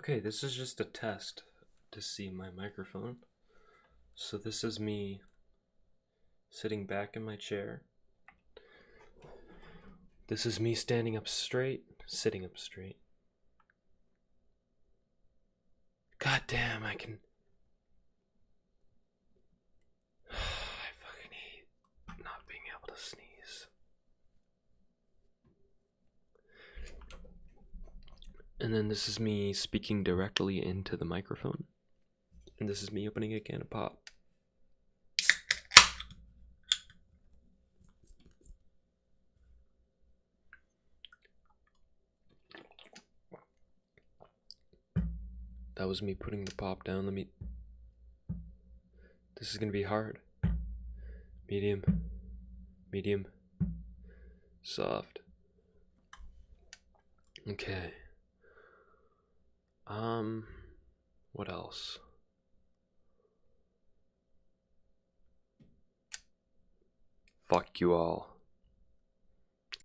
Okay, this is just a test to see my microphone. So this is me sitting back in my chair. This is me standing up straight, sitting up straight. God damn, I can... I fucking hate not being able to sneeze. And then this is me speaking directly into the microphone. And this is me opening a can of pop. That was me putting the pop down. This is gonna be hard. Medium. Medium. Soft. Okay. What else? Fuck you all.